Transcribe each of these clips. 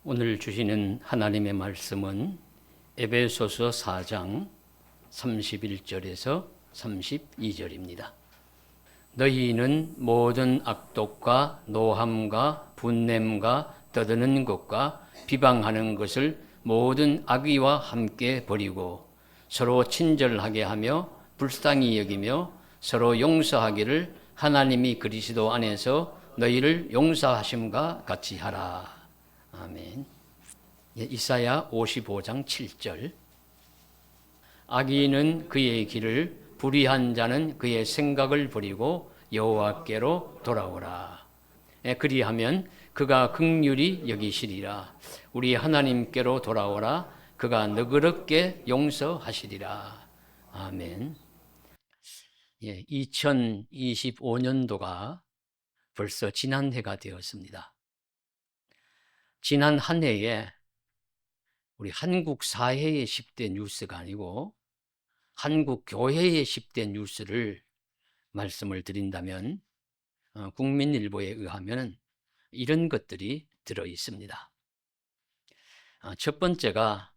오늘 주시는 하나님의 말씀은 에베소서 4장 31절에서 32절입니다. 너희는 모든 악독과 노함과 분냄과 떠드는 것과 비방하는 것을 모든 악의와 함께 버리고 서로 친절하게 하며 불쌍히 여기며 서로 용서하기를 하나님이 그리스도 안에서 너희를 용서하심과 같이 하라. 아멘. 이사야 55장 7절. 악인은 그의 길을, 불의한 자는 그의 생각을 버리고 여호와께로 돌아오라. 그리하면 그가 긍휼히 여기시리라. 우리 하나님께로 돌아오라. 그가 너그럽게 용서하시리라. 아멘. 2025년도가 벌써 지난 해가 되었습니다. 지난 한 해에 우리 한국 사회의 10대 뉴스가 아니고 한국 교회의 10대 뉴스를 말씀을 드린다면 국민일보에 의하면 이런 것들이 들어 있습니다. 첫 번째가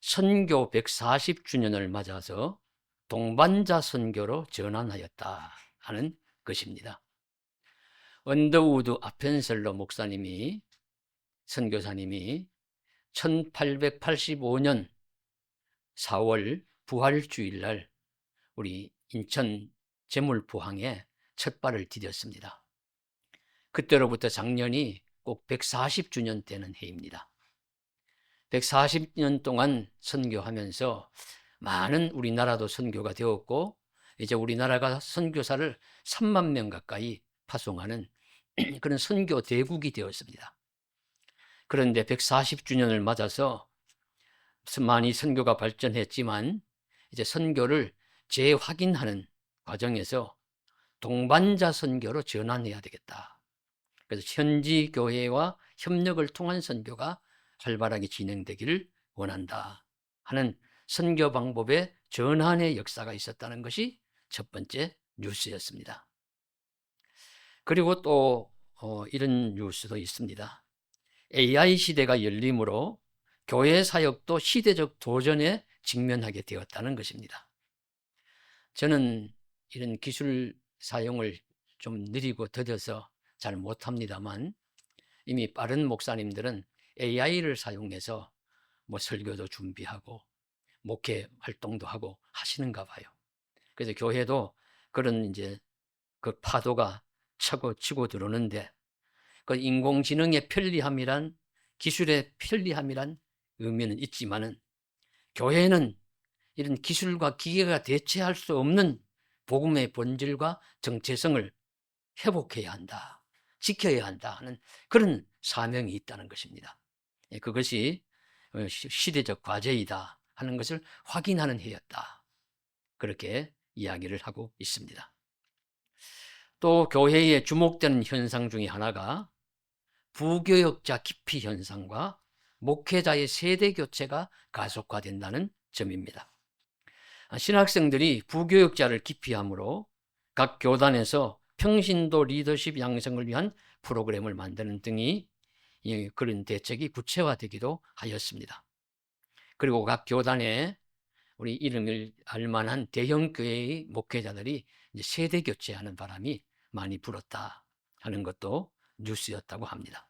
선교 140주년을 맞아서 동반자 선교로 전환하였다 하는 것입니다. 언더우드 아펜셀러 목사님이 선교사님이 1885년 4월 부활주일날 우리 인천 제물포항에 첫 발을 디뎠습니다. 그때로부터 작년이 꼭 140주년 되는 해입니다. 140년 동안 선교하면서 많은 우리나라도 선교가 되었고 이제 우리나라가 선교사를 3만 명 가까이 파송하는 그런 선교 대국이 되었습니다. 그런데 140주년을 맞아서 많이 선교가 발전했지만 이제 선교를 재확인하는 과정에서 동반자 선교로 전환해야 되겠다. 그래서 현지 교회와 협력을 통한 선교가 활발하게 진행되기를 원한다 하는 선교 방법의 전환의 역사가 있었다는 것이 첫 번째 뉴스였습니다. 그리고 또 이런 뉴스도 있습니다. AI 시대가 열림으로 교회 사역도 시대적 도전에 직면하게 되었다는 것입니다. 저는 이런 기술 사용을 좀 느리고 더뎌서 잘 못합니다만 이미 빠른 목사님들은 AI를 사용해서 설교도 준비하고 목회 활동도 하고 하시는가 봐요. 그래서 교회도 그런 이제 그 파도가 치고 들어오는데 그 인공지능의 편리함이란 기술의 편리함이란 의미는 있지만은 교회는 이런 기술과 기계가 대체할 수 없는 복음의 본질과 정체성을 회복해야 한다, 지켜야 한다 하는 그런 사명이 있다는 것입니다. 그것이 시대적 과제이다 하는 것을 확인하는 해였다. 그렇게 이야기를 하고 있습니다. 또 교회에 주목되는 현상 중에 하나가 부교역자 기피 현상과 목회자의 세대 교체가 가속화된다는 점입니다. 신학생들이 부교역자를 기피함으로 각 교단에서 평신도 리더십 양성을 위한 프로그램을 만드는 등이 그런 대책이 구체화되기도 하였습니다. 그리고 각 교단에 우리 이름을 알만한 대형 교회의 목회자들이 이제 세대 교체하는 바람이 많이 불었다 하는 것도 뉴스였다고 합니다.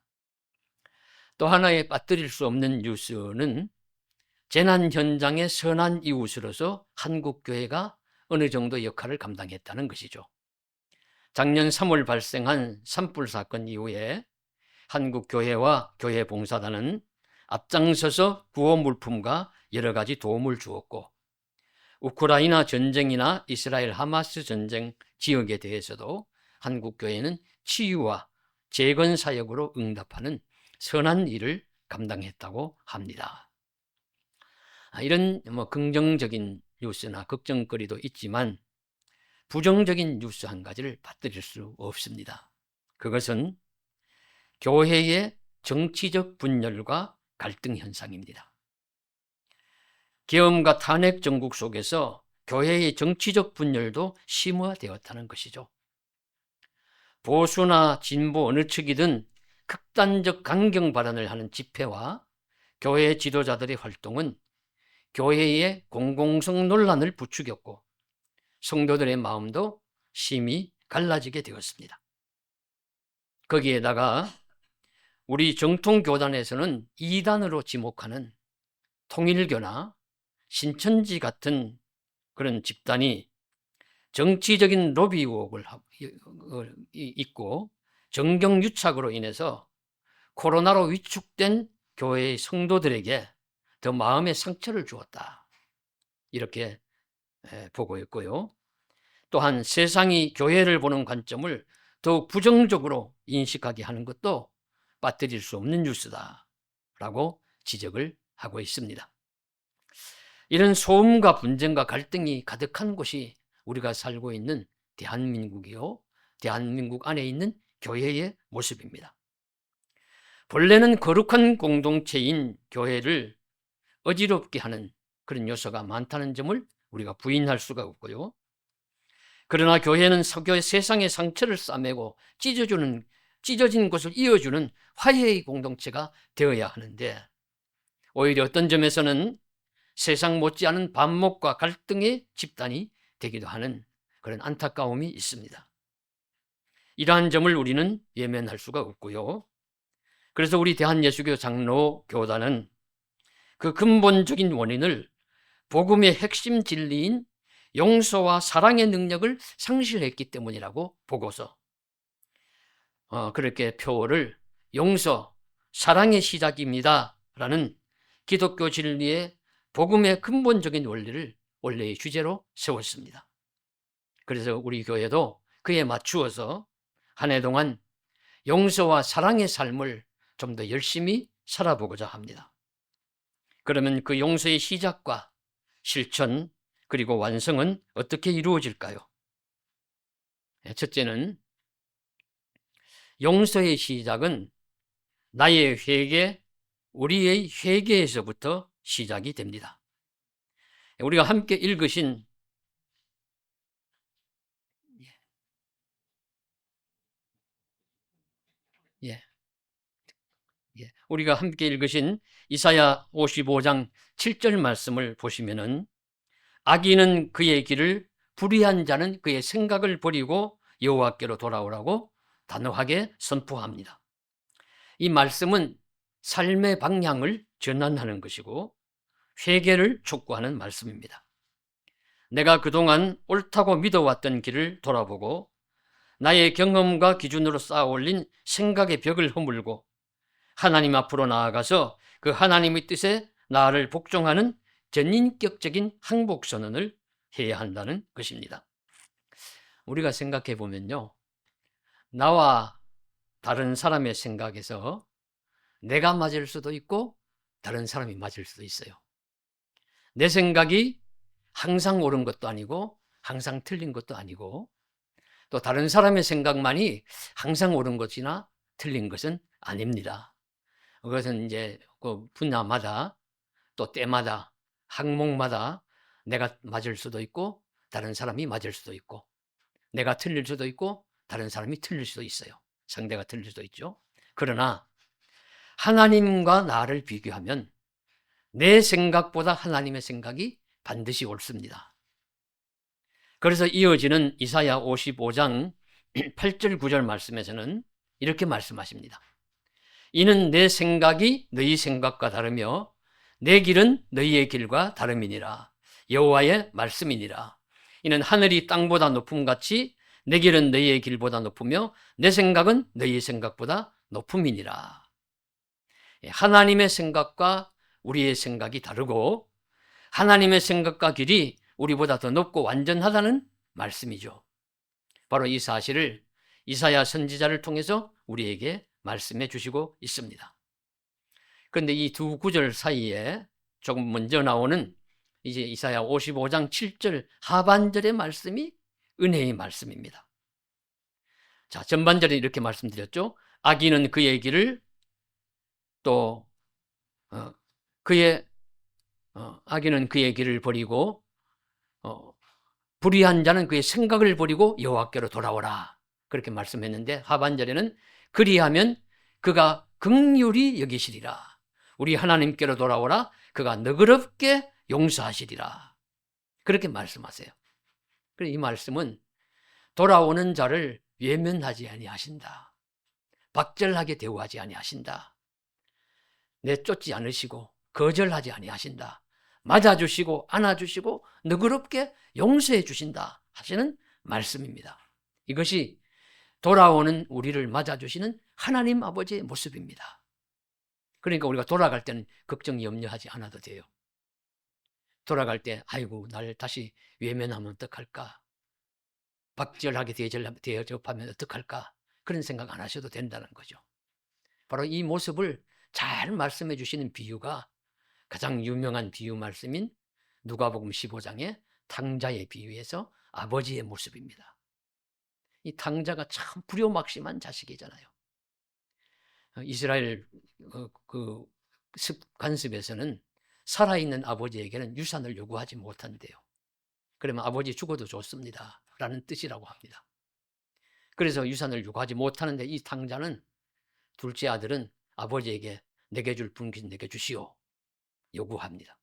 또 하나의 빠뜨릴 수 없는 뉴스는 재난 현장의 선한 이웃으로서 한국교회가 어느 정도 역할을 감당했다는 것이죠. 작년 3월 발생한 산불 사건 이후에 한국교회와 교회 봉사단은 앞장서서 구호 물품과 여러 가지 도움을 주었고 우크라이나 전쟁이나 이스라엘 하마스 전쟁 지역에 대해서도 한국교회는 치유와 재건 사역으로 응답하는 선한 일을 감당했다고 합니다. 이런 긍정적인 뉴스나 걱정거리도 있지만 부정적인 뉴스 한 가지를 빠뜨릴 수 없습니다. 그것은 교회의 정치적 분열과 갈등 현상입니다. 계엄과 탄핵 정국 속에서 교회의 정치적 분열도 심화되었다는 것이죠. 보수나 진보 어느 측이든 극단적 강경 발언을 하는 집회와 교회 지도자들의 활동은 교회의 공공성 논란을 부추겼고 성도들의 마음도 심히 갈라지게 되었습니다. 거기에다가 우리 정통교단에서는 이단으로 지목하는 통일교나 신천지 같은 그런 집단이 정치적인 로비 의혹을 있고 정경유착으로 인해서 코로나로 위축된 교회의 성도들에게 더 마음의 상처를 주었다, 이렇게 보고 있고요. 또한 세상이 교회를 보는 관점을 더욱 부정적으로 인식하게 하는 것도 빠뜨릴 수 없는 뉴스다라고 지적을 하고 있습니다. 이런 소음과 분쟁과 갈등이 가득한 곳이 우리가 살고 있는 대한민국이요, 대한민국 안에 있는 교회의 모습입니다. 본래는 거룩한 공동체인 교회를 어지럽게 하는 그런 요소가 많다는 점을 우리가 부인할 수가 없고요. 그러나 교회는 세상의 상처를 싸매고 찢어진 것을 이어주는 화해의 공동체가 되어야 하는데, 오히려 어떤 점에서는 세상 못지않은 반목과 갈등의 집단이 되기도 하는 그런 안타까움이 있습니다. 이러한 점을 우리는 외면할 수가 없고요. 그래서 우리 대한예수교 장로교단은 그 근본적인 원인을 복음의 핵심 진리인 용서와 사랑의 능력을 상실했기 때문이라고 보고서 그렇게 표어를 용서, 사랑의 시작입니다 라는 기독교 진리의 복음의 근본적인 원리의 주제로 세웠습니다. 그래서 우리 교회도 그에 맞추어서 한 해 동안 용서와 사랑의 삶을 좀 더 열심히 살아보고자 합니다. 그러면 그 용서의 시작과 실천 그리고 완성은 어떻게 이루어질까요? 첫째는 용서의 시작은 나의 회개, 우리의 회개에서부터 시작이 됩니다. 우리가 함께 읽으신 우리가 함께 읽으신 이사야 55장 7절 말씀을 보시면은 악인은 그의 길을, 불의한 자는 그의 생각을 버리고 여호와께로 돌아오라고 단호하게 선포합니다. 이 말씀은 삶의 방향을 전환하는 것이고 회개를 촉구하는 말씀입니다. 내가 그동안 옳다고 믿어왔던 길을 돌아보고 나의 경험과 기준으로 쌓아 올린 생각의 벽을 허물고 하나님 앞으로 나아가서 그 하나님의 뜻에 나를 복종하는 전인격적인 항복 선언을 해야 한다는 것입니다. 우리가 생각해 보면요, 나와 다른 사람의 생각에서 내가 맞을 수도 있고 다른 사람이 맞을 수도 있어요. 내 생각이 항상 옳은 것도 아니고 항상 틀린 것도 아니고, 또 다른 사람의 생각만이 항상 옳은 것이나 틀린 것은 아닙니다. 그것은 이제 그 분야마다 또 때마다 항목마다 내가 맞을 수도 있고 다른 사람이 맞을 수도 있고, 내가 틀릴 수도 있고 다른 사람이 틀릴 수도 있어요. 상대가 틀릴 수도 있죠. 그러나 하나님과 나를 비교하면 내 생각보다 하나님의 생각이 반드시 옳습니다. 그래서 이어지는 이사야 55장 8절 9절 말씀에서는 이렇게 말씀하십니다. 이는 내 생각이 너희 생각과 다르며 내 길은 너희의 길과 다름이니라. 여호와의 말씀이니라. 이는 하늘이 땅보다 높음같이 내 길은 너희의 길보다 높으며 내 생각은 너희의 생각보다 높음이니라. 하나님의 생각과 우리의 생각이 다르고 하나님의 생각과 길이 우리보다 더 높고 완전하다는 말씀이죠. 바로 이 사실을 이사야 선지자를 통해서 우리에게 말씀해 주시고 있습니다. 그런데 이 두 구절 사이에 조금 먼저 나오는 이제 이사야 55장 7절 하반절의 말씀이 은혜의 말씀입니다. 자, 전반절에 이렇게 말씀드렸죠. 악인은 그의 길을, 또 악인은 그의 길을 버리고 불의한 자는 그의 생각을 버리고 여호와께로 돌아오라, 그렇게 말씀했는데 하반절에는 그리하면 그가 긍휼히 여기시리라. 우리 하나님께로 돌아오라. 그가 너그럽게 용서하시리라. 그렇게 말씀하세요. 그래서 이 말씀은 돌아오는 자를 외면하지 아니하신다. 박절하게 대우하지 아니하신다. 내쫓지 않으시고 거절하지 아니하신다. 맞아주시고 안아주시고 너그럽게 용서해 주신다 하시는 말씀입니다. 이것이 돌아오는 우리를 맞아주시는 하나님 아버지의 모습입니다. 그러니까 우리가 돌아갈 때는 걱정 염려하지 않아도 돼요. 돌아갈 때 아이고 날 다시 외면하면 어떡할까, 박절하게 대접하면 어떡할까, 그런 생각 안 하셔도 된다는 거죠. 바로 이 모습을 잘 말씀해 주시는 비유가 가장 유명한 비유 말씀인 누가복음 15장의 탕자의 비유에서 아버지의 모습입니다. 이 탕자가 참 불효막심한 자식이잖아요. 이스라엘 그 관습에서는 살아있는 아버지에게는 유산을 요구하지 못한대요. 그러면 아버지 죽어도 좋습니다 라는 뜻이라고 합니다. 그래서 유산을 요구하지 못하는데 이 탕자는, 둘째 아들은 아버지에게 내게 줄 분깃 내게 주시오 요구합니다.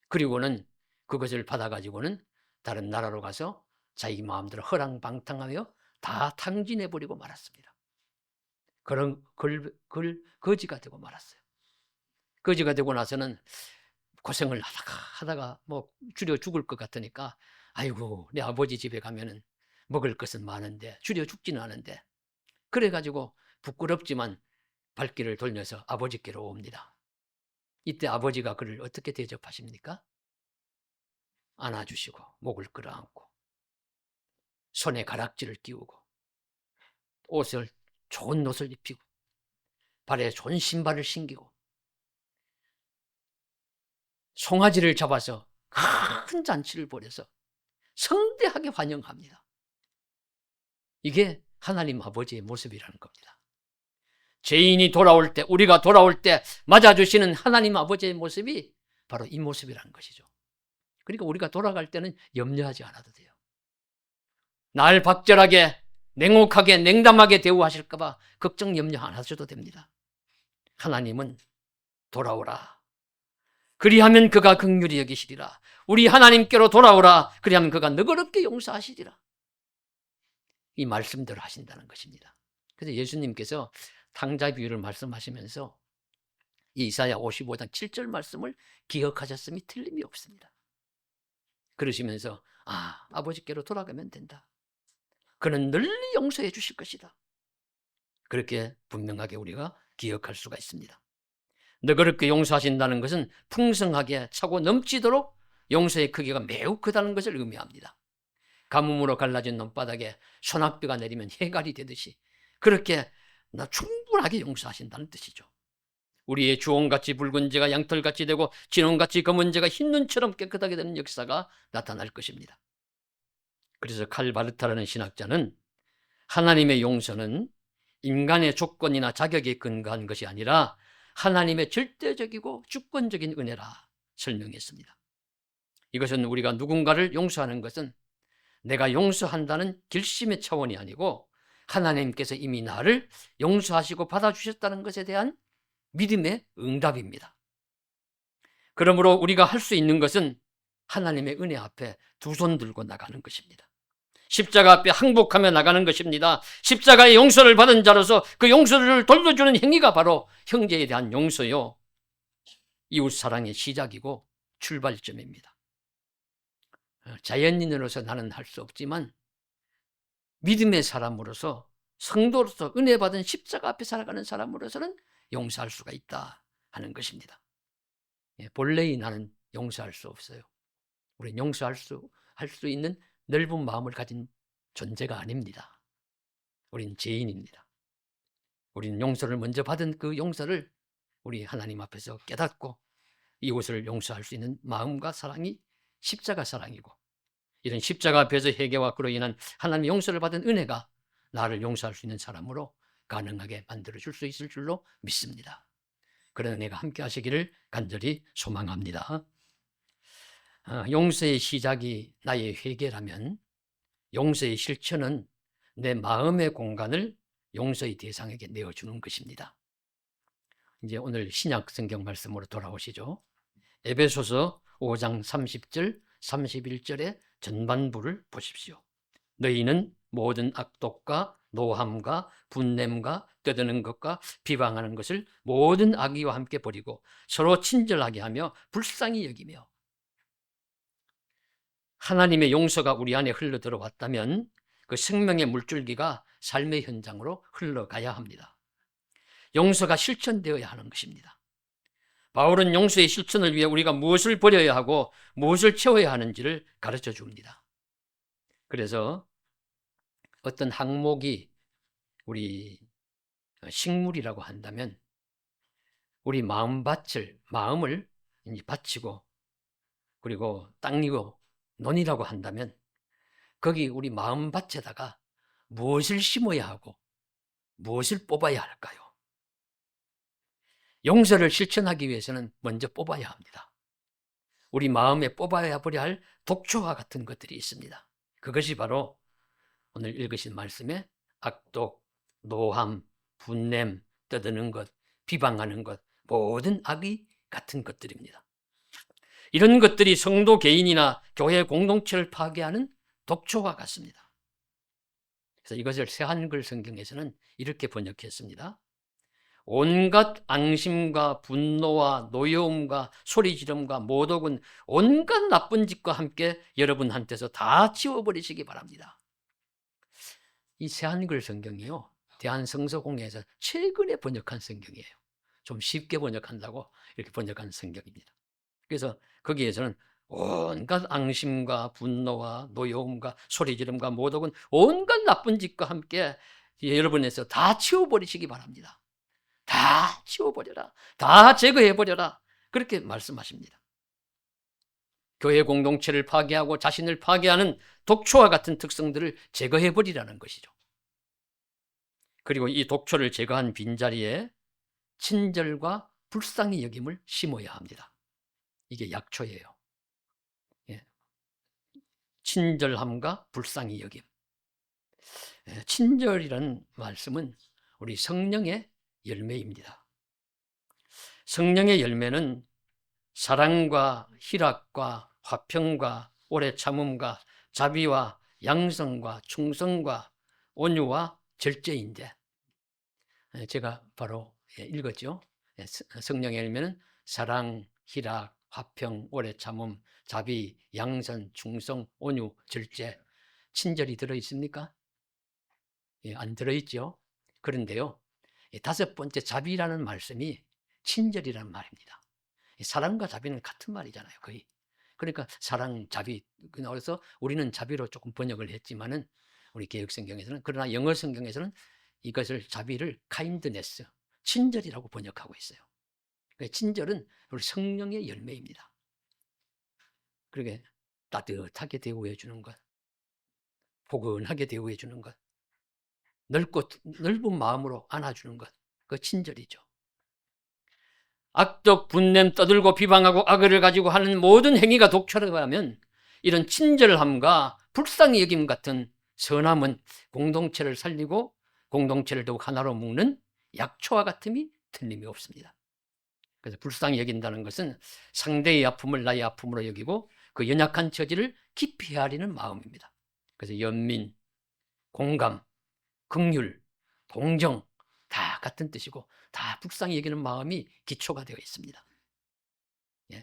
그리고는 그것을 받아가지고는 다른 나라로 가서 자기 마음대로 허랑방탕하며 다 탕진해버리고 말았습니다. 그런 거지가 되고 말았어요. 거지가 되고 나서는 고생을 하다가 뭐 줄여 죽을 것 같으니까 아이고 내 아버지 집에 가면은 먹을 것은 많은데 줄여 죽지는 않은데, 그래가지고 부끄럽지만 발길을 돌려서 아버지께로 옵니다. 이때 아버지가 그를 어떻게 대접하십니까? 안아주시고 목을 끌어안고 손에 가락지를 끼우고 좋은 옷을 입히고 발에 좋은 신발을 신기고 송아지를 잡아서 큰 잔치를 벌여서 성대하게 환영합니다. 이게 하나님 아버지의 모습이라는 겁니다. 죄인이 돌아올 때, 우리가 돌아올 때 맞아주시는 하나님 아버지의 모습이 바로 이 모습이라는 것이죠. 그러니까 우리가 돌아갈 때는 염려하지 않아도 돼요. 날 박절하게, 냉혹하게, 냉담하게 대우하실까 봐 걱정 염려 안 하셔도 됩니다. 하나님은 돌아오라. 그리하면 그가 긍휼히 여기시리라. 우리 하나님께로 돌아오라. 그리하면 그가 너그럽게 용서하시리라. 이 말씀대로 하신다는 것입니다. 그래서 예수님께서 탕자 비유를 말씀하시면서 이 이사야 55장 7절 말씀을 기억하셨음이 틀림이 없습니다. 그러시면서 아버지께로 돌아가면 된다. 그는 널리 용서해 주실 것이다. 그렇게 분명하게 우리가 기억할 수가 있습니다. 너그럽게 용서하신다는 것은 풍성하게 차고 넘치도록 용서의 크기가 매우 크다는 것을 의미합니다. 가뭄으로 갈라진 논바닥에 소낙비가 내리면 해갈이 되듯이 그렇게 충분하게 용서하신다는 뜻이죠. 우리의 주홍같이 붉은 죄가 양털같이 되고 진홍같이 검은 죄가 흰 눈처럼 깨끗하게 되는 역사가 나타날 것입니다. 그래서 칼바르타라는 신학자는 하나님의 용서는 인간의 조건이나 자격에 근거한 것이 아니라 하나님의 절대적이고 주권적인 은혜라 설명했습니다. 이것은 우리가 누군가를 용서하는 것은 내가 용서한다는 결심의 차원이 아니고 하나님께서 이미 나를 용서하시고 받아주셨다는 것에 대한 믿음의 응답입니다. 그러므로 우리가 할 수 있는 것은 하나님의 은혜 앞에 두 손 들고 나가는 것입니다. 십자가 앞에 항복하며 나가는 것입니다. 십자가의 용서를 받은 자로서 그 용서를 돌려주는 행위가 바로 형제에 대한 용서요, 이웃 사랑의 시작이고 출발점입니다. 자연인으로서 나는 할 수 없지만 믿음의 사람으로서, 성도로서, 은혜 받은 십자가 앞에 살아가는 사람으로서는 용서할 수가 있다 하는 것입니다. 본래의 나는 용서할 수 없어요. 우리는 용서할 수 있는 넓은 마음을 가진 존재가 아닙니다. 우리는 죄인입니다. 우리는 용서를 먼저 받은 그 용서를 우리 하나님 앞에서 깨닫고 이웃을 용서할 수 있는 마음과 사랑이 십자가 사랑이고, 이런 십자가 앞에서 회개와 그로 인한 하나님의 용서를 받은 은혜가 나를 용서할 수 있는 사람으로 가능하게 만들어줄 수 있을 줄로 믿습니다. 그런 은혜가 함께 하시기를 간절히 소망합니다. 용서의 시작이 나의 회개라면 용서의 실천은 내 마음의 공간을 용서의 대상에게 내어주는 것입니다. 이제 오늘 신약 성경 말씀으로 돌아오시죠. 에베소서 5장 30절, 31절의 전반부를 보십시오. 너희는 모든 악독과 노함과 분냄과 떠드는 것과 비방하는 것을 모든 악의와 함께 버리고 서로 친절하게 하며 불쌍히 여기며. 하나님의 용서가 우리 안에 흘러 들어왔다면 그 생명의 물줄기가 삶의 현장으로 흘러가야 합니다. 용서가 실천되어야 하는 것입니다. 바울은 용서의 실천을 위해 우리가 무엇을 버려야 하고 무엇을 채워야 하는지를 가르쳐 줍니다. 그래서 어떤 항목이 우리 식물이라고 한다면 우리 마음을 바치고 그리고 땅이고 논이라고 한다면 거기 우리 마음밭에다가 무엇을 심어야 하고 무엇을 뽑아야 할까요? 용서를 실천하기 위해서는 먼저 뽑아야 합니다. 우리 마음에 뽑아야 버려야 할 독초와 같은 것들이 있습니다. 그것이 바로 오늘 읽으신 말씀에 악독, 노함, 분냄, 떠드는 것, 비방하는 것, 모든 악의 같은 것들입니다. 이런 것들이 성도 개인이나 교회 공동체를 파괴하는 독초와 같습니다. 그래서 이것을 새한글 성경에서는 이렇게 번역했습니다. 온갖 앙심과 분노와 노여움과 소리지름과 모독은 온갖 나쁜 짓과 함께 여러분한테서 다 지워버리시기 바랍니다. 이 새한글 성경이요, 대한성서공회에서 최근에 번역한 성경이에요. 좀 쉽게 번역한다고 이렇게 번역한 성경입니다. 그래서 거기에서는 온갖 앙심과 분노와 노여움과 소리지름과 모독은 온갖 나쁜 짓과 함께 여러분에서 다 치워버리시기 바랍니다. 다 치워버려라. 다 제거해버려라. 그렇게 말씀하십니다. 교회 공동체를 파괴하고 자신을 파괴하는 독초와 같은 특성들을 제거해버리라는 것이죠. 그리고 이 독초를 제거한 빈자리에 친절과 불쌍히 여김을 심어야 합니다. 이게 약초예요. 예. 친절함과 불쌍히 여김. 친절이라는 말씀은 우리 성령의 열매입니다. 성령의 열매는 사랑과 희락과 화평과 오래 참음과 자비와 양성과 충성과 온유와 절제인데, 제가 바로 읽었죠. 성령의 열매는 사랑, 희락, 화평, 오래 참음, 자비, 양선, 충성, 온유, 절제. 친절이 들어있습니까? 안 들어있죠. 그런데요, 다섯 번째 자비라는 말씀이 친절이라는 말입니다. 사랑과 자비는 같은 말이잖아요, 거의. 그러니까 사랑, 자비. 그래서 우리는 자비로 조금 번역을 했지만은 우리 개역성경에서는, 그러나 영어 성경에서는 이것을 자비를 kindness, 친절이라고 번역하고 있어요. 친절은 우리 성령의 열매입니다. 그러게 따뜻하게 대우해 주는 것, 포근하게 대우해 주는 것, 넓은 마음으로 안아주는 것, 그 친절이죠. 악독, 분냄, 떠들고 비방하고 악의를 가지고 하는 모든 행위가 독초라고 하면 이런 친절함과 불쌍히 여김 같은 선함은 공동체를 살리고 공동체를 더욱 하나로 묶는 약초와 같음이 틀림이 없습니다. 그래서 불쌍히 여긴다는 것은 상대의 아픔을 나의 아픔으로 여기고 그 연약한 처지를 깊이 헤아리는 마음입니다. 그래서 연민, 공감, 긍휼, 동정 다 같은 뜻이고 다 불쌍히 여기는 마음이 기초가 되어 있습니다.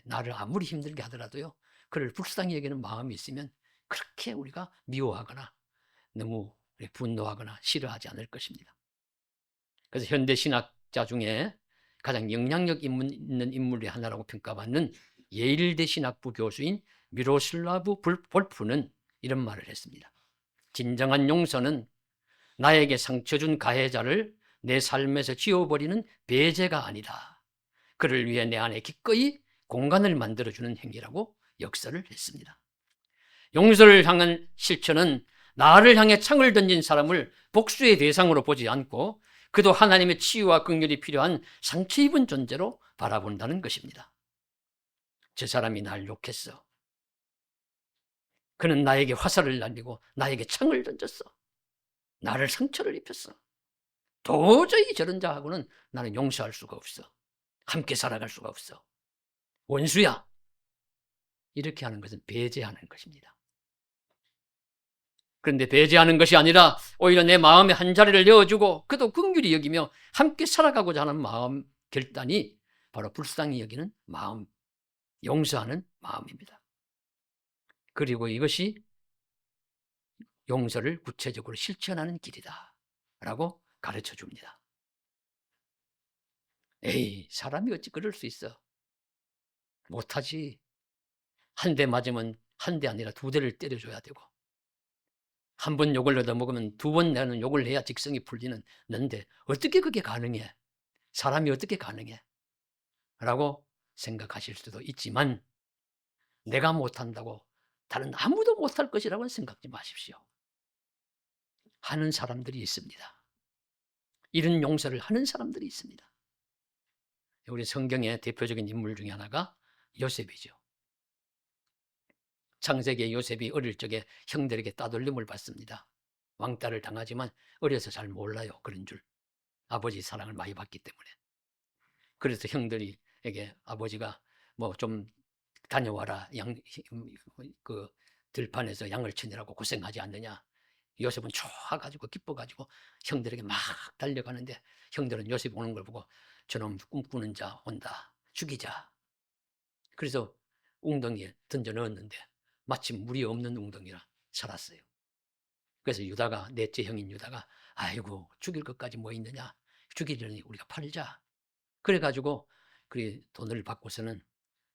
나를 아무리 힘들게 하더라도요, 그를 불쌍히 여기는 마음이 있으면 그렇게 우리가 미워하거나 너무 분노하거나 싫어하지 않을 것입니다. 그래서 현대 신학자 중에 가장 영향력 있는 인물의 하나라고 평가받는 예일대 신학부 교수인 미로슬라브 볼프는 이런 말을 했습니다. 진정한 용서는 나에게 상처 준 가해자를 내 삶에서 지워버리는 배제가 아니라 그를 위해 내 안에 기꺼이 공간을 만들어주는 행위라고 역설을 했습니다. 용서를 향한 실천은 나를 향해 창을 던진 사람을 복수의 대상으로 보지 않고 그도 하나님의 치유와 긍휼이 필요한 상처 입은 존재로 바라본다는 것입니다. 저 사람이 날 욕했어. 그는 나에게 화살을 날리고 나에게 창을 던졌어. 나를 상처를 입혔어. 도저히 저런 자하고는 나는 용서할 수가 없어. 함께 살아갈 수가 없어. 원수야. 이렇게 하는 것은 배제하는 것입니다. 그런데 배제하는 것이 아니라 오히려 내 마음의 한 자리를 내어주고 그도 긍휼히 여기며 함께 살아가고자 하는 마음 결단이 바로 불쌍히 여기는 마음, 용서하는 마음입니다. 그리고 이것이 용서를 구체적으로 실천하는 길이다 라고 가르쳐 줍니다. 에이, 사람이 어찌 그럴 수 있어. 못하지. 한 대 맞으면 한 대 아니라 두 대를 때려줘야 되고, 한 번 욕을 얻어먹으면 두 번 내는 욕을 해야 직성이 풀리는 는데 어떻게 그게 가능해? 사람이 어떻게 가능해? 라고 생각하실 수도 있지만, 내가 못한다고 다른 아무도 못할 것이라고는 생각지 마십시오. 하는 사람들이 있습니다. 이런 용서를 하는 사람들이 있습니다. 우리 성경의 대표적인 인물 중에 하나가 요셉이죠. 창세기의 요셉이 어릴 적에 형들에게 따돌림을 받습니다. 왕따를 당하지만 어려서 잘 몰라요. 그런 줄. 아버지 사랑을 많이 받기 때문에. 그래서 형들이에게 아버지가 뭐 좀 다녀와라. 그 들판에서 양을 치느라고 고생하지 않느냐. 요셉은 좋아가지고 기뻐가지고 형들에게 막 달려가는데, 형들은 요셉 오는 걸 보고 저놈 꿈꾸는 자 온다. 죽이자. 그래서 웅덩이에 던져 넣었는데 마침 물이 없는 웅덩이라 살았어요. 그래서 유다가, 넷째 형인 유다가, 아이고 죽일 것까지 뭐 있느냐, 죽이려니 우리가 팔자. 그래가지고 그 돈을 받고서는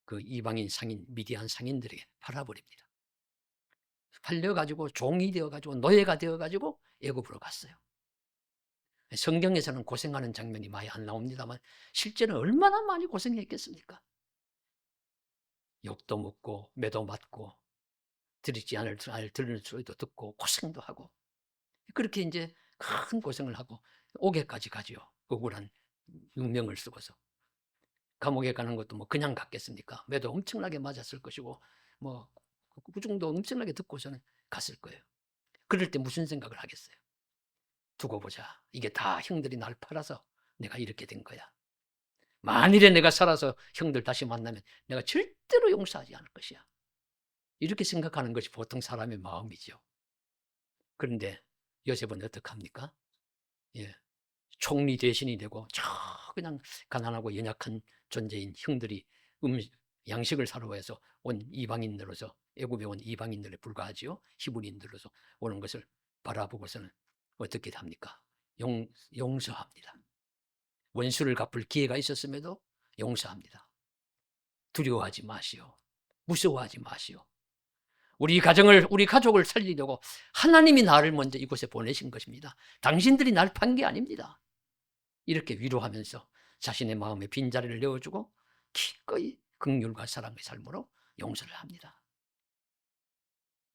그 이방인 상인, 미디안 상인들에게 팔아버립니다. 팔려가지고 종이 되어가지고 노예가 되어가지고 애굽으로 갔어요. 성경에서는 고생하는 장면이 많이 안 나옵니다만 실제는 얼마나 많이 고생했겠습니까? 욕도 먹고 매도 맞고 들리지 않을 들을 소리도 듣고 고생도 하고, 그렇게 이제 큰 고생을 하고 옥에까지 가지요. 억울한 유명을 쓰고서. 감옥에 가는 것도 뭐 그냥 갔겠습니까? 매도 엄청나게 맞았을 것이고 뭐 구중도 엄청나게 듣고서는 갔을 거예요. 그럴 때 무슨 생각을 하겠어요? 두고 보자. 이게 다 형들이 날 팔아서 내가 이렇게 된 거야. 만일에 내가 살아서 형들 다시 만나면 내가 절대로 용서하지 않을 것이야. 이렇게 생각하는 것이 보통 사람의 마음이죠. 그런데 요셉은 어떡합니까? 예, 총리 대신이 되고 저 그냥 가난하고 연약한 존재인 형들이 양식을 사러 해서 온 이방인들로서, 애굽에 온 이방인들에 불과하지요. 히브리인들로서 오는 것을 바라보고서는 어떻게 합니까? 용서합니다. 원수를 갚을 기회가 있었음에도 용서합니다. 두려워하지 마시오. 무서워하지 마시오. 우리 가족을 살리려고 하나님이 나를 먼저 이곳에 보내신 것입니다. 당신들이 날 판 게 아닙니다. 이렇게 위로하면서 자신의 마음에 빈자리를 내어주고 기꺼이 긍휼과 사랑의 삶으로 용서를 합니다.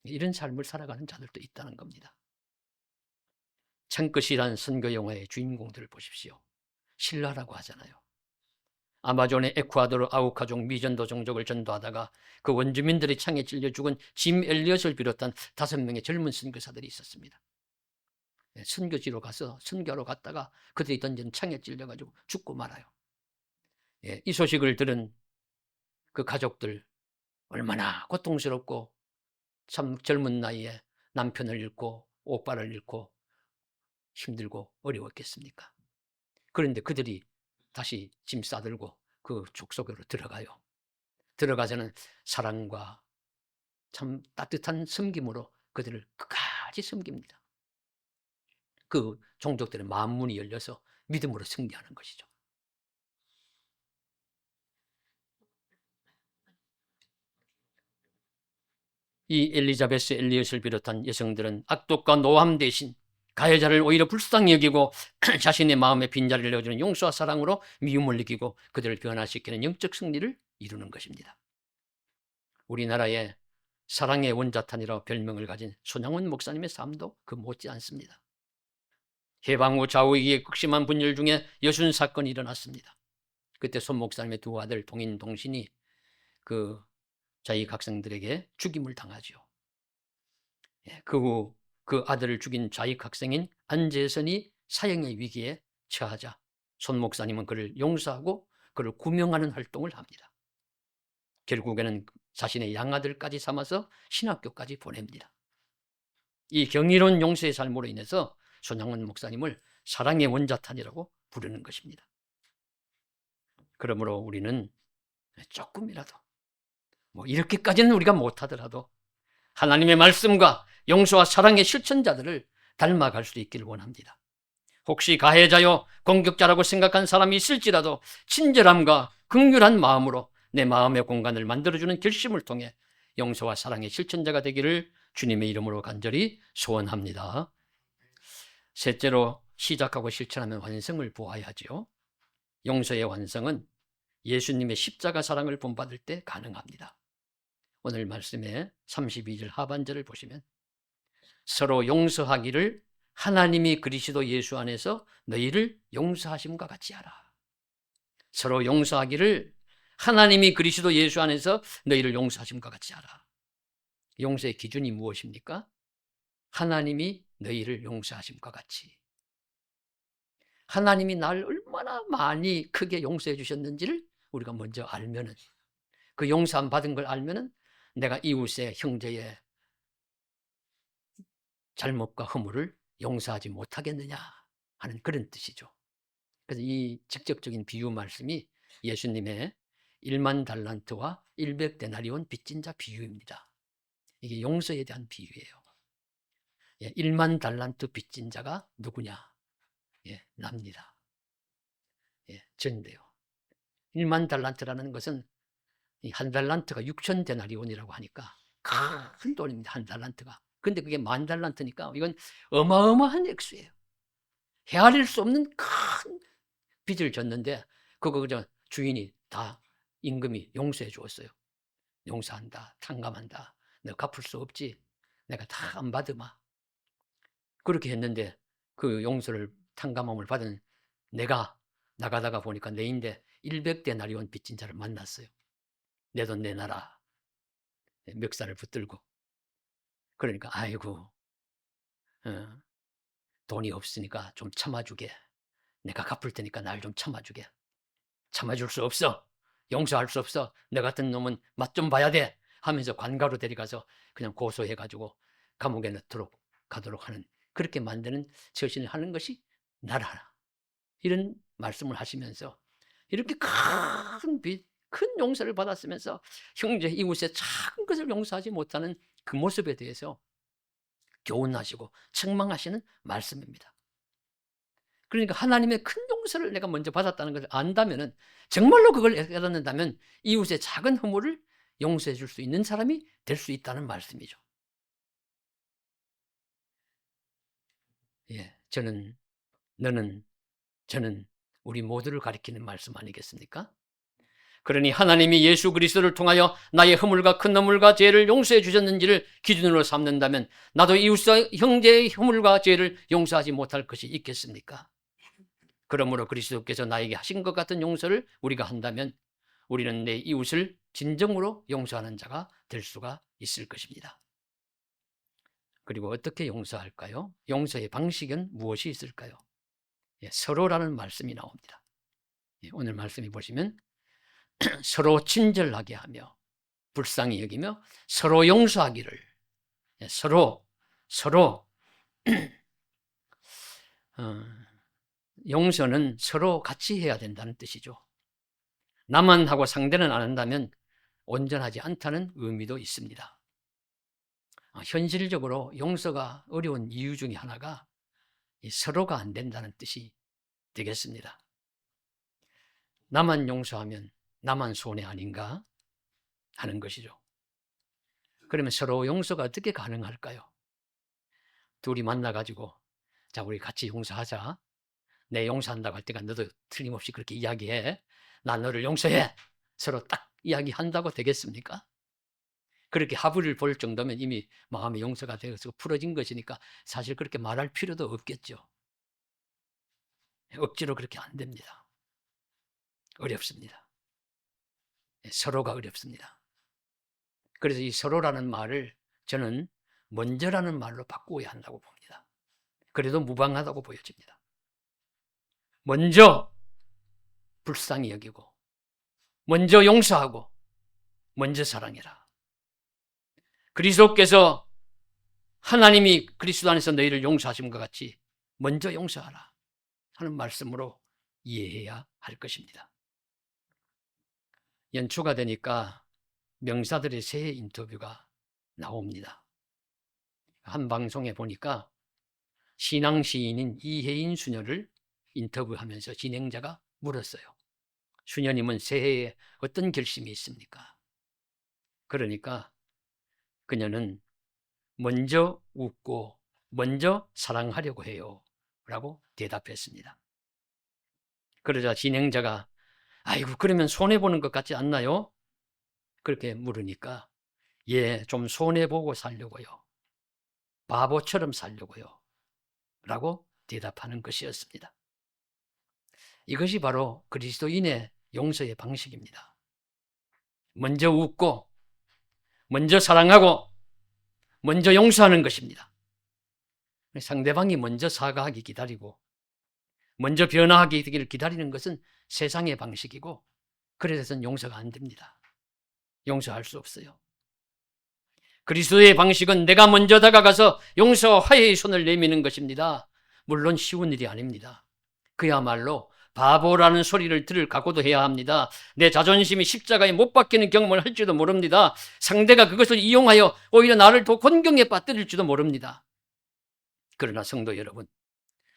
이런 삶을 살아가는 자들도 있다는 겁니다. 창끝이란 선교 영화의 주인공들을 보십시오. 신라라고 하잖아요. 아마존의 에쿠아도르 아우카족 미전도 종족을 전도하다가 그 원주민들의 창에 찔려 죽은 짐 엘리엇을 비롯한 5명의 젊은 선교사들이 있었습니다. 선교지로 가서 선교하러 갔다가 그들이 던진 창에 찔려가지고 죽고 말아요. 이 소식을 들은 그 가족들 얼마나 고통스럽고 참 젊은 나이에 남편을 잃고 오빠를 잃고 힘들고 어려웠겠습니까? 그런데 그들이 다시 짐 싸들고 그 족속으로 들어가요. 들어가서는 사랑과 참 따뜻한 섬김으로 그들을 끝까지 섬깁니다. 그 종족들의 만문이 열려서 믿음으로 승리하는 것이죠. 이 엘리자베스 엘리엇을 비롯한 여성들은 악독과 노함 대신 가해자를 오히려 불쌍히 여기고 자신의 마음에 빈자리를 내어주는 용서와 사랑으로 미움을 느끼고 그들을 변화시키는 영적 승리를 이루는 것입니다. 우리나라의 사랑의 원자탄이라고 별명을 가진 손양원 목사님의 삶도 그 못지 않습니다. 해방 후 좌우위기의 극심한 분열 중에 여순 사건이 일어났습니다. 그때 손 목사님의 두 아들 동인 동신이 그 자기 학생들에게 죽임을 당하죠. 그 후 그 아들을 죽인 좌익 학생인 안재선이 사형의 위기에 처하자 손 목사님은 그를 용서하고 그를 구명하는 활동을 합니다. 결국에는 자신의 양아들까지 삼아서 신학교까지 보냅니다. 이 경이로운 용서의 삶으로 인해서 손양원 목사님을 사랑의 원자탄이라고 부르는 것입니다. 그러므로 우리는 조금이라도 이렇게까지는 우리가 못하더라도 하나님의 말씀과 용서와 사랑의 실천자들을 닮아갈 수 있기를 원합니다. 혹시 가해자요 공격자라고 생각한 사람이 있을지라도 친절함과 긍휼한 마음으로 내 마음의 공간을 만들어주는 결심을 통해 용서와 사랑의 실천자가 되기를 주님의 이름으로 간절히 소원합니다. 셋째로, 시작하고 실천하면 완성을 보아야죠. 용서의 완성은 예수님의 십자가 사랑을 본받을 때 가능합니다. 오늘 말씀의 32절 하반절을 보시면 서로 용서하기를 하나님이 그리스도 예수 안에서 너희를 용서하심과 같이 하라. 서로 용서하기를 하나님이 그리스도 예수 안에서 너희를 용서하심과 같이 하라. 용서의 기준이 무엇입니까? 하나님이 너희를 용서하심과 같이. 하나님이 날 얼마나 많이 크게 용서해 주셨는지를 우리가 먼저 알면은, 그 용서함 받은 걸 알면은 내가 이웃의 형제의 잘못과 허물을 용서하지 못하겠느냐 하는 그런 뜻이죠. 그래서 이 직접적인 비유 말씀이 예수님의 1만 달란트와 100데나리온 빚진 자 비유입니다. 이게 용서에 대한 비유예요. 1만 달란트 빚진 자가 누구냐? 납니다. 저인데요. 1만 달란트라는 것은 한 달란트가 6,000데나리온이라고 하니까 큰 돈입니다. 한 달란트가. 근데 그게 10,000달란트니까 이건 어마어마한 액수예요. 헤아릴 수 없는 큰 빚을 졌는데 그거 그저 주인이 다 임금이 용서해 주었어요. 용서한다, 탕감한다. 너 갚을 수 없지. 내가 다 안 받으마. 그렇게 했는데 그 용서를 탕감함을 받은 내가 나가다가 보니까 내인데 100데나리온 빚진 자를 만났어요. 내 돈 내놔라. 멱살을 붙들고. 그러니까 아이고 돈이 없으니까 좀 참아주게. 내가 갚을 테니까 날 좀 참아주게. 참아줄 수 없어. 용서할 수 없어. 너 같은 놈은 맛 좀 봐야 돼. 하면서 관가로 데려가서 그냥 고소해가지고 감옥에 넣도록 가도록 하는, 그렇게 만드는 처신을 하는 것이 나라라. 이런 말씀을 하시면서 이렇게 큰 용서를 받았으면서 형제 이웃의 작은 것을 용서하지 못하는 그 모습에 대해서 교훈하시고 책망하시는 말씀입니다. 그러니까 하나님의 큰 용서를 내가 먼저 받았다는 것을 안다면은, 정말로 그걸 깨닫는다면 이웃의 작은 허물을 용서해 줄 수 있는 사람이 될 수 있다는 말씀이죠. 저는, 너는, 저는 우리 모두를 가리키는 말씀 아니겠습니까? 그러니 하나님이 예수 그리스도를 통하여 나의 허물과 큰 허물과 죄를 용서해 주셨는지를 기준으로 삼는다면 나도 이웃의 형제의 허물과 죄를 용서하지 못할 것이 있겠습니까? 그러므로 그리스도께서 나에게 하신 것 같은 용서를 우리가 한다면 우리는 내 이웃을 진정으로 용서하는 자가 될 수가 있을 것입니다. 그리고 어떻게 용서할까요? 용서의 방식은 무엇이 있을까요? 서로라는 말씀이 나옵니다. 오늘 말씀이 보시면 서로 친절하게 하며 불쌍히 여기며 서로 용서하기를, 서로 용서는 서로 같이 해야 된다는 뜻이죠. 나만 하고 상대는 안 한다면 온전하지 않다는 의미도 있습니다. 현실적으로 용서가 어려운 이유 중에 하나가 서로가 안 된다는 뜻이 되겠습니다. 나만 용서하면 나만 손해 아닌가 하는 것이죠. 그러면 서로 용서가 어떻게 가능할까요? 둘이 만나가지고 자, 우리 같이 용서하자. 내 용서한다고 할 때가 너도 틀림없이 그렇게 이야기해. 난 너를 용서해. 서로 딱 이야기한다고 되겠습니까? 그렇게 합의를 볼 정도면 이미 마음의 용서가 되어서 풀어진 것이니까 사실 그렇게 말할 필요도 없겠죠. 억지로 그렇게 안 됩니다. 어렵습니다. 서로가 어렵습니다. 그래서 이 서로라는 말을 저는 먼저라는 말로 바꾸어야 한다고 봅니다. 그래도 무방하다고 보여집니다. 먼저 불쌍히 여기고, 먼저 용서하고, 먼저 사랑해라. 그리스도께서 하나님이 그리스도 안에서 너희를 용서하신 것 같이 먼저 용서하라 하는 말씀으로 이해해야 할 것입니다. 연초가 되니까 명사들의 새해 인터뷰가 나옵니다. 한 방송에 보니까 신앙 시인인 이혜인 수녀를 인터뷰하면서 진행자가 물었어요. 수녀님은 새해에 어떤 결심이 있습니까? 그러니까 그녀는 먼저 웃고 먼저 사랑하려고 해요 라고 대답했습니다. 그러자 진행자가 아이고 그러면 손해보는 것 같지 않나요? 그렇게 물으니까 예, 좀 손해보고 살려고요. 바보처럼 살려고요. 라고 대답하는 것이었습니다. 이것이 바로 그리스도인의 용서의 방식입니다. 먼저 웃고 먼저 사랑하고 먼저 용서하는 것입니다. 상대방이 먼저 사과하기 기다리고 먼저 변화하기를 기다리는 것은 세상의 방식이고 그래서는 용서가 안 됩니다. 용서할 수 없어요. 그리스도의 방식은 내가 먼저 다가가서 용서와 화해의 손을 내미는 것입니다. 물론 쉬운 일이 아닙니다. 그야말로 바보라는 소리를 들을 각오도 해야 합니다. 내 자존심이 십자가에 못 박히는 경험을 할지도 모릅니다. 상대가 그것을 이용하여 오히려 나를 더 곤경에 빠뜨릴지도 모릅니다. 그러나 성도 여러분,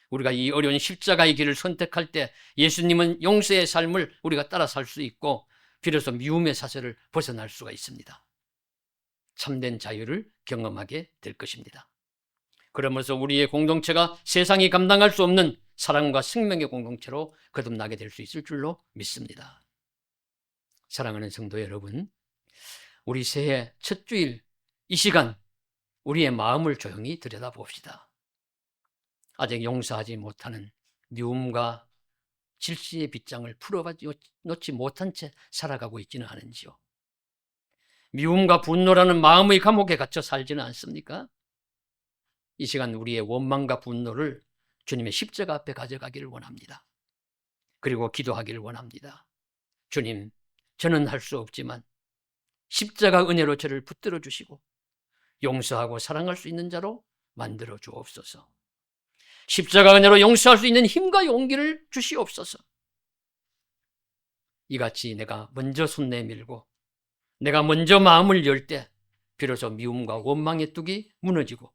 우리가 이 어려운 십자가의 길을 선택할 때 예수님은 용서의 삶을 우리가 따라 살 수 있고 비로소 미움의 사슬을 벗어날 수가 있습니다. 참된 자유를 경험하게 될 것입니다. 그러면서 우리의 공동체가 세상이 감당할 수 없는 사랑과 생명의 공동체로 거듭나게 될 수 있을 줄로 믿습니다. 사랑하는 성도 여러분, 우리 새해 첫 주일 이 시간 우리의 마음을 조용히 들여다봅시다. 아직 용서하지 못하는 미움과 질시의 빗장을 풀어놓지 못한 채 살아가고 있지는 않은지요. 미움과 분노라는 마음의 감옥에 갇혀 살지는 않습니까? 이 시간 우리의 원망과 분노를 주님의 십자가 앞에 가져가기를 원합니다. 그리고 기도하기를 원합니다. 주님, 저는 할 수 없지만 십자가 은혜로 저를 붙들어 주시고 용서하고 사랑할 수 있는 자로 만들어 주옵소서. 십자가 은혜로 용서할 수 있는 힘과 용기를 주시옵소서. 이같이 내가 먼저 손 내밀고 내가 먼저 마음을 열 때 비로소 미움과 원망의 뚝이 무너지고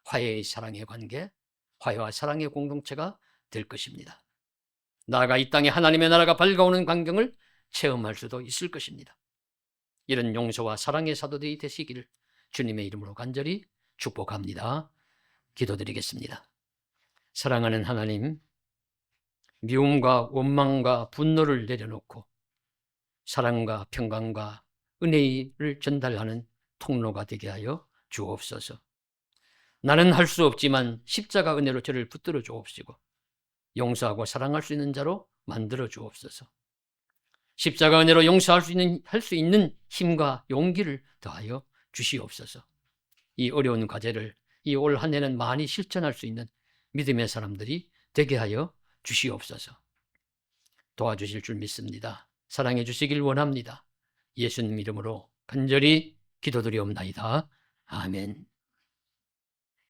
화해의 사랑의 관계, 화해와 사랑의 공동체가 될 것입니다. 나아가 이 땅에 하나님의 나라가 밝아오는 광경을 체험할 수도 있을 것입니다. 이런 용서와 사랑의 사도들이 되시기를 주님의 이름으로 간절히 축복합니다. 기도드리겠습니다. 사랑하는 하나님, 미움과 원망과 분노를 내려놓고 사랑과 평강과 은혜를 전달하는 통로가 되게 하여 주옵소서. 나는 할 수 없지만 십자가 은혜로 저를 붙들어 주옵시고 용서하고 사랑할 수 있는 자로 만들어 주옵소서. 십자가 은혜로 용서할 수 있는 힘과 용기를 더하여 주시옵소서. 이 어려운 과제를 이 올 한 해는 많이 실천할 수 있는 믿음의 사람들이 되게 하여 주시옵소서. 도와주실 줄 믿습니다. 사랑해 주시길 원합니다. 예수님 이름으로 간절히 기도드리옵나이다. 아멘.